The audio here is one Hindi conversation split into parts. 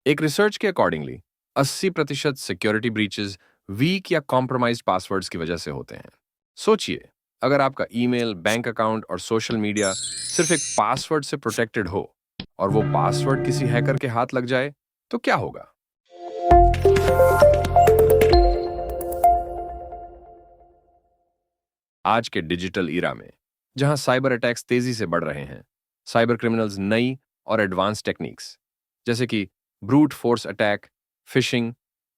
एक रिसर्च के अकॉर्डिंगली 80% सिक्योरिटी ब्रीचेस वीक या कॉम्प्रोमाइज्ड पासवर्ड्स की वजह से होते हैं। सोचिए, अगर आपका ईमेल, बैंक अकाउंट और सोशल मीडिया सिर्फ एक पासवर्ड से प्रोटेक्टेड हो और वो पासवर्ड किसी हैकर के हाथ लग जाए, तो क्या होगा? आज के डिजिटल ईरा में, जहां साइबर अटैक्स तेजी से बढ़ रहे हैं, साइबर क्रिमिनल्स नई और एडवांस टेक्निक्स जैसे कि ब्रूट फोर्स अटैक, फिशिंग,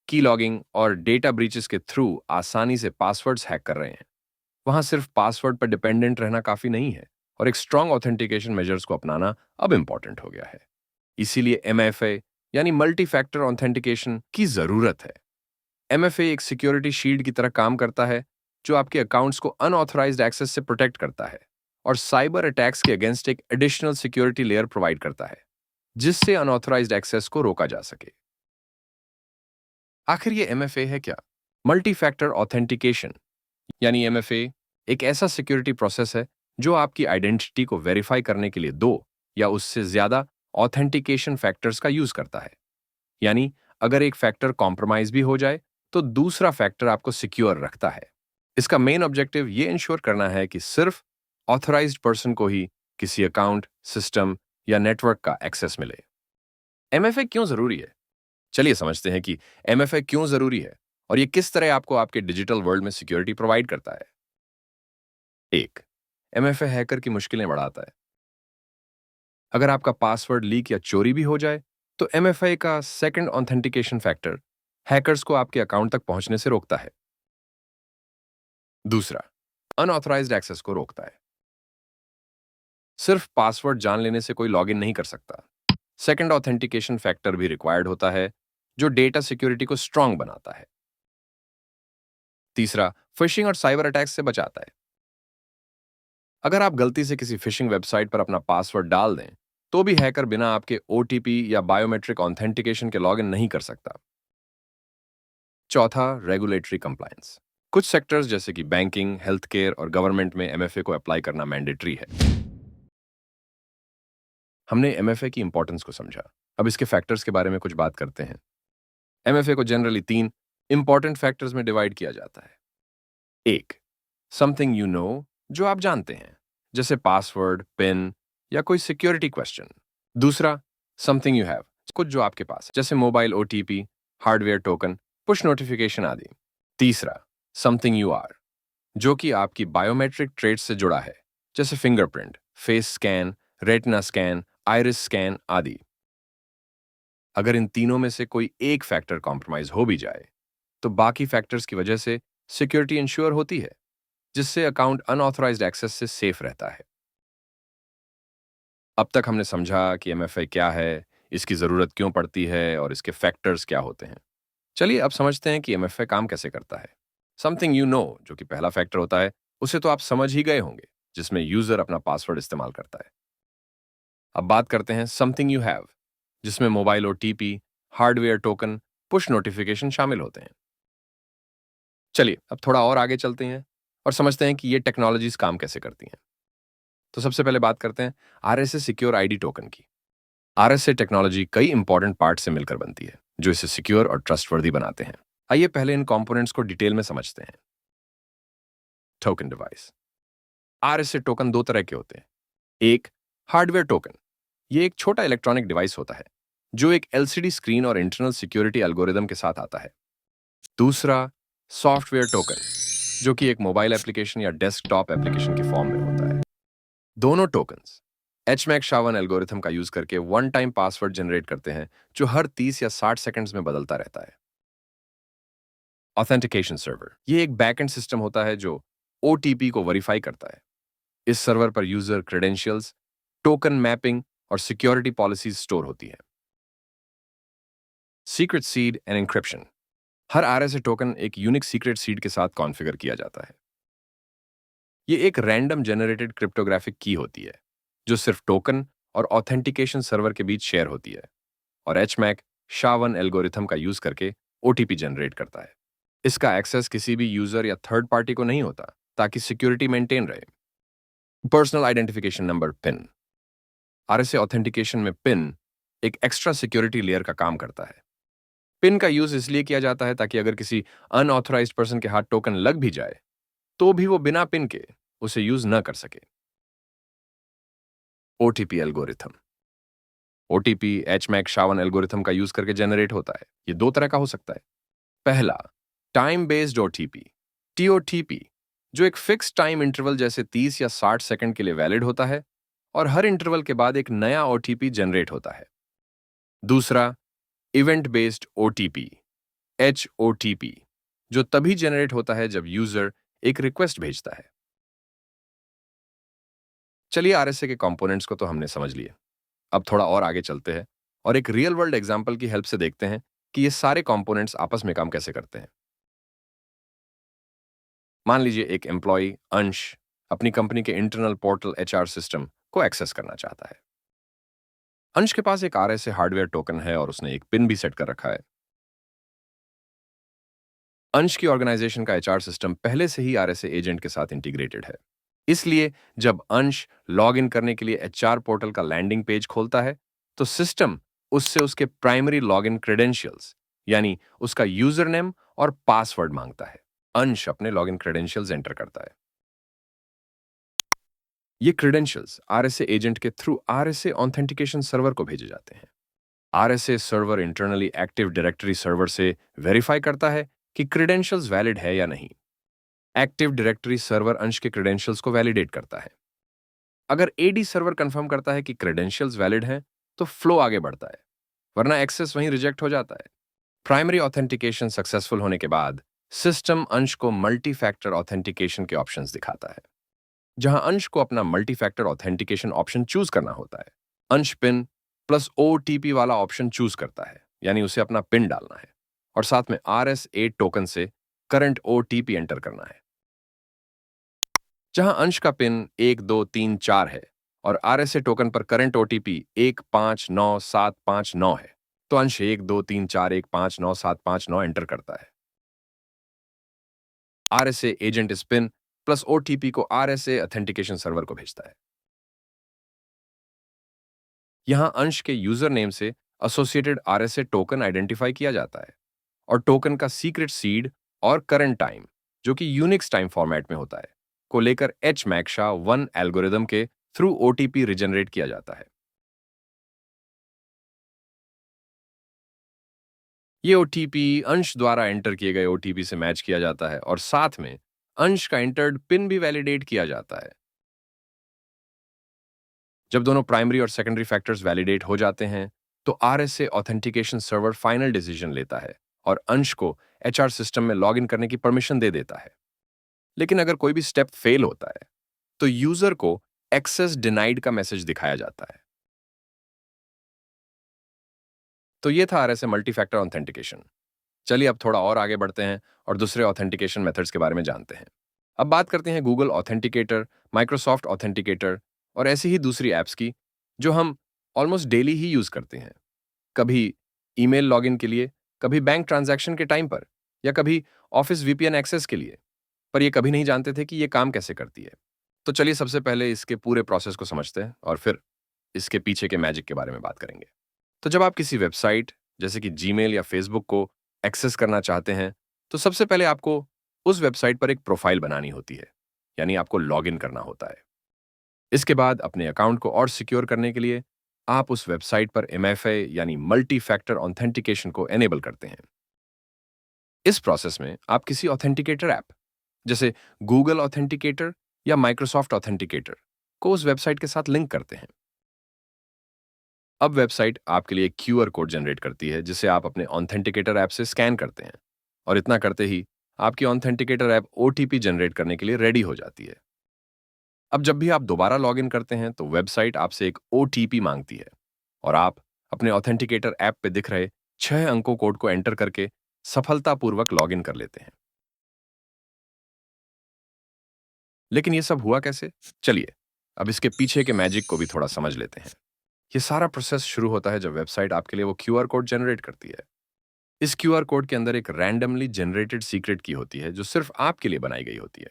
की लॉगिंग और डेटा ब्रीचेस के थ्रू आसानी से पासवर्ड्स हैक कर रहे हैं। वहां सिर्फ पासवर्ड पर डिपेंडेंट रहना काफी नहीं है और एक स्ट्रांग ऑथेंटिकेशन मेजर्स को अपनाना अब इंपॉर्टेंट हो गया है। इसीलिए एमएफए यानी मल्टी फैक्टर ऑथेंटिकेशन की जरूरत है। एमएफए एक सिक्योरिटी शील्ड की तरह काम करता है जो आपके अकाउंट्स को अनऑथराइज्ड एक्सेस से प्रोटेक्ट करता है और साइबर अटैक्स के अगेंस्ट एक एडिशनल सिक्योरिटी लेयर प्रोवाइड करता है जिससे अनऑथराइज्ड एक्सेस को रोका जा सके। आखिर ये एमएफए है क्या? मल्टी फैक्टर ऑथेंटिकेशन यानी एमएफए एक ऐसा सिक्योरिटी प्रोसेस है जो आपकी आइडेंटिटी को वेरीफाई करने के लिए दो या उससे ज्यादा ऑथेंटिकेशन फैक्टर्स का यूज करता है। यानी अगर एक फैक्टर कॉम्प्रोमाइज भी हो जाए तो दूसरा फैक्टर आपको सिक्योर रखता है। इसका मेन ऑब्जेक्टिव ये इंश्योर करना है कि सिर्फ ऑथराइज्ड पर्सन को ही किसी अकाउंट, सिस्टम या नेटवर्क का एक्सेस मिले। एमएफए क्यों जरूरी है? चलिए समझते हैं कि एमएफए क्यों जरूरी है और ये किस तरह आपको आपके डिजिटल वर्ल्ड में सिक्योरिटी प्रोवाइड करता है। एक, एमएफए हैकर की मुश्किलें बढ़ाता है। अगर आपका पासवर्ड लीक या चोरी भी हो जाए तो एमएफए का सेकंड ऑथेंटिकेशन फैक्टर हैकर्स को आपके अकाउंट तक पहुंचने से रोकता है। दूसरा, अनऑथराइज्ड एक्सेस को रोकता है। सिर्फ पासवर्ड जान लेने से कोई लॉगिन नहीं कर सकता। सेकंड ऑथेंटिकेशन फैक्टर भी रिक्वायर्ड होता है जो डेटा सिक्योरिटी को स्ट्रांग बनाता है। तीसरा, फिशिंग और साइबर अटैक्स से बचाता है। अगर आप गलती से किसी फिशिंग वेबसाइट पर अपना पासवर्ड डाल दें तो भी हैकर बिना आपके ओटीपी या बायोमेट्रिक ऑथेंटिकेशन के लॉगिन नहीं कर सकता। चौथा, रेगुलेटरी कंप्लायंस। कुछ सेक्टर्स जैसे कि बैंकिंग, हेल्थ केयर और गवर्नमेंट में एमएफए को अप्लाई करना मैंडेटरी है। हमने एमएफए की इंपॉर्टेंस को समझा, अब इसके फैक्टर्स के बारे में कुछ बात करते हैं। एमएफए को जनरली 3 इंपॉर्टेंट फैक्टर्स में डिवाइड किया जाता है। एक, समथिंग यू नो, जो आप जानते हैं, जैसे पासवर्ड, पिन या कोई सिक्योरिटी क्वेश्चन। दूसरा, समथिंग यू हैव, कुछ जो आपके पास है, जैसे mobile OTP, hardware token, push notification आदि। तीसरा, समथिंग यू आर, जो कि आपकी बायोमेट्रिक ट्रेट्स से जुड़ा है, जैसे fingerprint, face scan, retina scan, iris scan आदि। अगर इन तीनों में से कोई एक फैक्टर कॉम्प्रोमाइज हो भी जाए तो बाकी फैक्टर्स की वजह से सिक्योरिटी इंश्योर होती है, जिससे अकाउंट अनऑथराइज्ड एक्सेस से सेफ रहता है। अब तक हमने समझा कि एमएफए क्या है, इसकी जरूरत क्यों पड़ती है और इसके फैक्टर्स क्या होते हैं। चलिए अब समझते हैं कि एमएफए काम कैसे करता है। समथिंग यू नो, जो कि पहला फैक्टर होता है, उसे तो आप समझ ही गए होंगे, जिसमें यूजर अपना पासवर्ड इस्तेमाल करता है। अब बात करते हैं समथिंग यू हैव, जिसमें mobile OTP, hardware token, push notification शामिल होते हैं। चलिए अब थोड़ा और आगे चलते हैं और समझते हैं कि ये टेक्नोलॉजीज काम कैसे करती हैं। तो सबसे पहले बात करते हैं आरएसए सिक्योर आईडी टोकन की। आरएसए टेक्नोलॉजी कई इंपॉर्टेंट पार्ट से मिलकर बनती है जो इसे सिक्योर और ट्रस्टवर्दी बनाते हैं। आइए पहले इन कंपोनेंट्स को डिटेल में समझते हैं। Token device. आरएसए टोकन दो तरह के होते हैं। एक, हार्डवेयर टोकन। ये एक छोटा इलेक्ट्रॉनिक डिवाइस होता है जो एक एलसीडी स्क्रीन और इंटरनल सिक्योरिटी एल्गोरिदम के साथ आता है। दूसरा, सॉफ्टवेयर टोकन, जो कि एक मोबाइल एप्लीकेशन या डेस्कटॉप एप्लीकेशन के फॉर्म में होता है। दोनों टोकन्स एचमैक शावन एल्गोरिथम का यूज करके वन टाइम पासवर्ड जनरेट करते हैं जो हर 30 या 60 सेकंड्स में बदलता रहता है। ऑथेंटिकेशन सर्वर, ये एक बैकएंड सिस्टम होता है जो ओटीपी को वेरीफाई करता है। इस सर्वर पर यूजर क्रेडेंशियल्स, टोकन मैपिंग और सिक्योरिटी पॉलिसीज स्टोर होती है। सीक्रेट सीड एंड एन्क्रिप्शन, हर आरएसए टोकन एक यूनिक सीक्रेट सीड के साथ कॉन्फ़िगर किया जाता है। ये एक रैंडम जनरेटेड क्रिप्टोग्राफिक की होती है जो सिर्फ टोकन और ऑथेंटिकेशन सर्वर के बीच शेयर होती है और एचमैक शावन एल्गोरिथम का यूज करके ओटीपी जनरेट करता है। इसका एक्सेस किसी भी यूजर या थर्ड पार्टी को नहीं होता ताकि सिक्योरिटी मेंटेन रहे। Personal identification number, pin. RSA authentication में पिन एक एक्स्ट्रा सिक्योरिटी लेयर का काम करता है। पिन का यूज इसलिए किया जाता है ताकि अगर किसी अनऑथराइज्ड पर्सन के हाथ टोकन लग भी जाए तो भी वो बिना पिन के उसे यूज न कर सके। OTP algorithm. OTP एचमैक Shavan algorithm का यूज करके जनरेट होता है। ये दो तरह का हो सकता है। पहला, टाइम बेस्ड ओटीपी, टीओटीपी, जो एक फिक्स टाइम इंटरवल जैसे 30 या 60 सेकंड के लिए वैलिड होता है और हर इंटरवल के बाद एक नया ओटीपी जनरेट होता है। दूसरा, इवेंट बेस्ड ओटीपी, एचओटीपी, जो तभी जनरेट होता है जब यूजर एक रिक्वेस्ट भेजता है। चलिए, आरएसए के कंपोनेंट्स को तो हमने समझ लिए। अब थोड़ा और आगे चलते हैं और एक रियल वर्ल्ड एग्जांपल की हेल्प से देखते हैं कि ये सारे कंपोनेंट्स आपस में काम कैसे करते हैं। मान लीजिए एक एम्प्लॉय अंश अपनी कंपनी के इंटरनल पोर्टल एचआर सिस्टम को एक्सेस करना चाहता है। अंश के पास एक आरएसए हार्डवेयर टोकन है और उसने एक पिन भी सेट कर रखा है। अंश की ऑर्गेनाइजेशन का एचआर सिस्टम पहले से ही आरएसए एजेंट के साथ इंटीग्रेटेड है। इसलिए जब अंश लॉग इन करने के लिए एचआर पोर्टल का लैंडिंग पेज खोलता है तो सिस्टम उससे उसके प्राइमरी लॉगिन क्रेडेंशियल्स यानी उसका यूजर नेम और पासवर्ड मांगता है। अंश अपने लॉगिन क्रेडेंशियल्स एंटर करता है। ये क्रेडेंशियल्स आरएसए एजेंट के थ्रू आरएसए ऑथेंटिकेशन सर्वर को भेजे जाते हैं। RSA server internally active directory server से वेरीफाई करता है कि क्रेडेंशियल्स वैलिड है या नहीं। एक्टिव डायरेक्टरी सर्वर अंश के क्रेडेंशियल्स को वैलिडेट करता है। अगर एडी सर्वर कंफर्म करता है कि क्रेडेंशियल्स वैलिड हैं तो फ्लो आगे बढ़ता है, वरना एक्सेस वहीं रिजेक्ट हो जाता है। प्राइमरी ऑथेंटिकेशन सक्सेसफुल होने के बाद सिस्टम अंश को मल्टी फैक्टर ऑथेंटिकेशन के ऑप्शंस दिखाता है, जहां अंश को अपना multi factor authentication option choose करना होता है। अंश पिन प्लस ओटीपी वाला ऑप्शन चूज करता है, यानी उसे अपना पिन डालना है और साथ में RS8 टोकन से करंट ओटीपी एंटर करना है। जहां अंश का पिन 12345 है और RSA टोकन पर करंट ओटीपी 159759 है, तो अंश 123415975 एंटर करता है। RSA एजेंट इस पिन प्लस ओटीपी को RSA ऑथेंटिकेशन सर्वर को भेजता है। यहां अंश के यूजर नेम से एसोसिएटेड RSA टोकन आइडेंटिफाई किया जाता है और टोकन का सीक्रेट सीड और करंट टाइम, जो कि यूनिक्स टाइम फॉर्मेट में होता है, को लेकर एचमैक SHA-1 एल्गोरिदम के थ्रू ओटीपी रिजनरेट किया जाता है। ये ओटीपी अंश द्वारा एंटर किए गए ओटीपी से मैच किया जाता है और साथ में अंश का एंटर्ड पिन भी वैलिडेट किया जाता है। जब दोनों प्राइमरी और सेकेंडरी फैक्टर्स वैलिडेट हो जाते हैं, तो RSA authentication server final decision लेता है और अंश को एचआर सिस्टम में लॉग इन करने की परमिशन दे देता है। लेकिन अगर कोई भी स्टेप फेल होता है, तो यूजर को एक्सेस डिनाइड का मैसेज दिखाया जाता है। तो ये था आरएसए मल्टी फैक्टर ऑथेंटिकेशन। चलिए अब थोड़ा और आगे बढ़ते हैं और दूसरे ऑथेंटिकेशन मेथड्स के बारे में जानते हैं। अब बात करते हैं गूगल ऑथेंटिकेटर, माइक्रोसॉफ्ट ऑथेंटिकेटर और ऐसी ही दूसरी ऐप्स की, जो हम ऑलमोस्ट डेली ही यूज करते हैं। कभी ईमेल लॉगिन के लिए, कभी बैंक ट्रांजैक्शन के टाइम पर, या कभी ऑफिस वीपीएन एक्सेस के लिए, पर ये कभी नहीं जानते थे कि ये काम कैसे करती है। तो चलिए सबसे पहले इसके पूरे प्रोसेस को समझते हैं और फिर इसके पीछे के मैजिक के बारे में बात करेंगे। तो जब आप किसी वेबसाइट जैसे कि जीमेल या फेसबुक को एक्सेस करना चाहते हैं, तो सबसे पहले आपको उस वेबसाइट पर एक प्रोफाइल बनानी होती है, यानी आपको लॉगिन करना होता है। इसके बाद अपने अकाउंट को और सिक्योर करने के लिए आप उस वेबसाइट पर MFA यानी मल्टी फैक्टर ऑथेंटिकेशन को एनेबल करते हैं। इस प्रोसेस में आप किसी ऑथेंटिकेटर ऐप जैसे गूगल ऑथेंटिकेटर या माइक्रोसॉफ्ट ऑथेंटिकेटर को उस वेबसाइट के साथ लिंक करते हैं। अब वेबसाइट आपके लिए एक QR कोड जनरेट करती है, जिसे आप अपने ऑथेंटिकेटर ऐप से स्कैन करते हैं और इतना करते ही आपकी ऑथेंटिकेटर ऐप OTP जनरेट करने के लिए रेडी हो जाती है। अब जब भी आप दोबारा लॉगिन करते हैं तो वेबसाइट आपसे एक OTP मांगती है और आप अपने ऑथेंटिकेटर ऐप पे दिख रहे 6 अंकों कोड को एंटर करके सफलतापूर्वक लॉगिन कर लेते हैं। लेकिन ये सब हुआ कैसे? चलिए अब इसके पीछे के मैजिक को भी थोड़ा समझ लेते हैं। ये सारा प्रोसेस शुरू होता है जब वेबसाइट आपके लिए वो QR कोड जनरेट करती है। इस QR कोड के अंदर एक रैंडमली जनरेटेड सीक्रेट की होती है, जो सिर्फ आपके लिए बनाई गई होती है।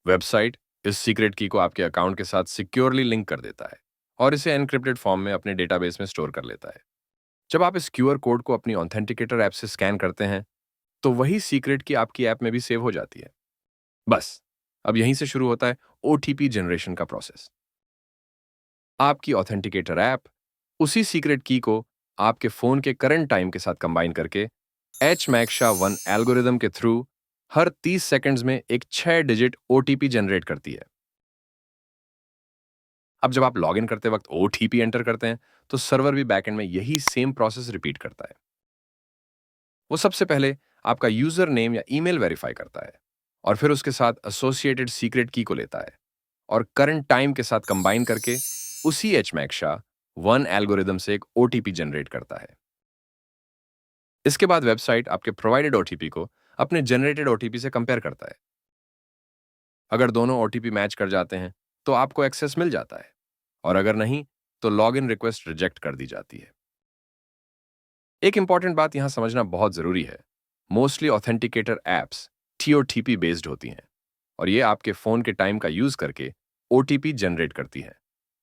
वेबसाइट इस सीक्रेट की को आपके अकाउंट के साथ सिक्योरली लिंक कर देता है और इसे एनक्रिप्टेड फॉर्म में अपने डेटाबेस में स्टोर कर लेता है। जब आप इस क्यूआर कोड को अपनी ऑथेंटिकेटर ऐप से स्कैन करते हैं तो वही सीक्रेट की आपकी ऐप में भी सेव हो जाती है। बस अब यहीं से शुरू होता है ओटीपी जनरेशन का प्रोसेस। आपकी ऑथेंटिकेटर ऐप उसी सीक्रेट की को आपके फोन के करंट टाइम के साथ कंबाइन करके एच मैक्शा 1 एल्गोरिदम के थ्रू हर 30 सेकंड्स में एक 6 डिजिट ओटीपी जनरेट करती है। अब जब आप लॉगिन करते वक्त ओटीपी एंटर करते हैं तो सर्वर भी बैकएंड में यही सेम प्रोसेस रिपीट करता है। वो सबसे पहले आपका यूजर नेम या ईमेल वेरीफाई करता है और फिर उसके साथ एसोसिएटेड सीक्रेट की को लेता है और करंट टाइम के साथ कंबाइन करके उसी एचमैक्शा 1 एल्गोरिदम से एक ओटीपी जनरेट करता है। इसके बाद वेबसाइट आपके प्रोवाइडेड ओटीपी को अपने जनरेटेड ओटीपी से कंपेयर करता है। अगर दोनों ओटीपी मैच कर जाते हैं तो आपको एक्सेस मिल जाता है और अगर नहीं तो लॉगिन रिक्वेस्ट रिजेक्ट कर दी जाती है। एक इंपॉर्टेंट बात यहां समझना बहुत जरूरी है। Mostly authenticator apps TOTP based होती हैं और ये आपके फोन के टाइम का यूज करके ओटीपी जनरेट करती है।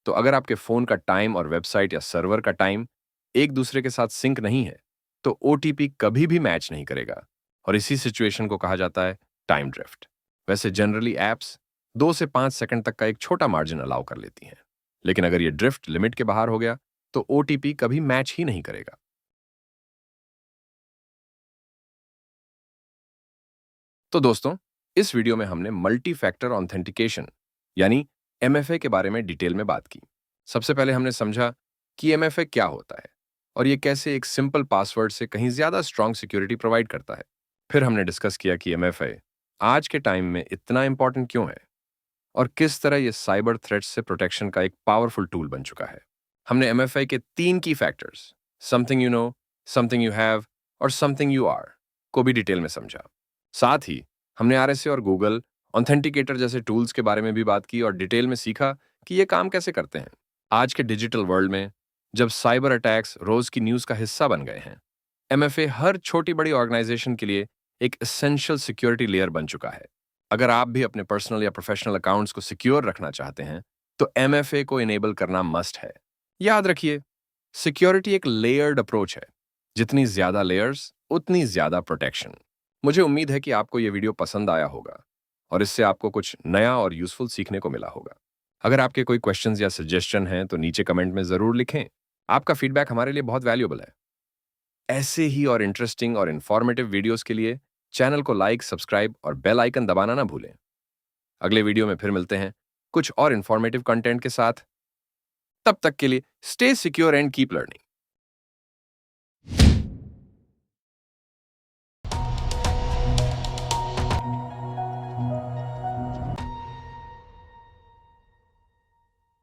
तो अगर आपके फोन का टाइम और वेबसाइट या सर्वर का टाइम एक दूसरे के साथ सिंक नहीं है तो ओटीपी कभी भी मैच नहीं करेगा और इसी सिचुएशन को कहा जाता है टाइम ड्रिफ्ट। वैसे जनरली एप्स 2 से 5 सेकंड तक का एक छोटा मार्जिन अलाउ कर लेती हैं, लेकिन अगर ये ड्रिफ्ट लिमिट के बाहर हो गया तो ओटीपी कभी मैच ही नहीं करेगा। तो दोस्तों, इस वीडियो में हमने मल्टी फैक्टर ऑथेंटिकेशन यानी एमएफए के बारे में डिटेल में बात की। सबसे पहले हमने समझा कि एमएफए क्या होता है और ये कैसे एक सिंपल पासवर्ड से कहीं ज्यादा स्ट्रांग सिक्योरिटी प्रोवाइड करता है। फिर हमने डिस्कस किया कि एमएफए आज के टाइम में इतना इंपॉर्टेंट क्यों है और किस तरह ये साइबर थ्रेट्स से प्रोटेक्शन का एक पावरफुल टूल बन चुका है। हमने एमएफए के 3 की factors something you know, something you have और समथिंग यू आर को भी डिटेल में समझा। साथ ही हमने आरएसए और गूगल ऑथेंटिकेटर जैसे टूल्स के बारे में भी बात की और डिटेल में सीखा कि ये काम कैसे करते हैं। आज के डिजिटल वर्ल्ड में जब साइबर अटैक्स रोज की न्यूज का हिस्सा बन गए हैं, एमएफए हर छोटी बड़ी ऑर्गेनाइजेशन के लिए एक एसेंशियल सिक्योरिटी लेयर बन चुका है। अगर आप भी अपने पर्सनल या प्रोफेशनल अकाउंट्स को सिक्योर रखना चाहते हैं तो एमएफए को इनेबल करना मस्ट है। याद रखिए, सिक्योरिटी एक लेयर्ड अप्रोच है। जितनी ज्यादा लेयर्स उतनी ज्यादा प्रोटेक्शन। मुझे उम्मीद है कि आपको यह वीडियो पसंद आया होगा और इससे आपको कुछ नया और यूजफुल सीखने को मिला होगा। अगर आपके कोई क्वेश्चंस या सजेशन हैं तो नीचे कमेंट में जरूर लिखें। आपका फीडबैक हमारे लिए बहुत वैल्यूएबल है। ऐसे ही और इंटरेस्टिंग और इन्फॉर्मेटिव वीडियोस के लिए चैनल को लाइक, सब्सक्राइब और बेल आइकन दबाना ना भूलें। अगले वीडियो में फिर मिलते हैं कुछ और इन्फॉर्मेटिव कंटेंट के साथ। तब तक के लिए stay secure and keep learning.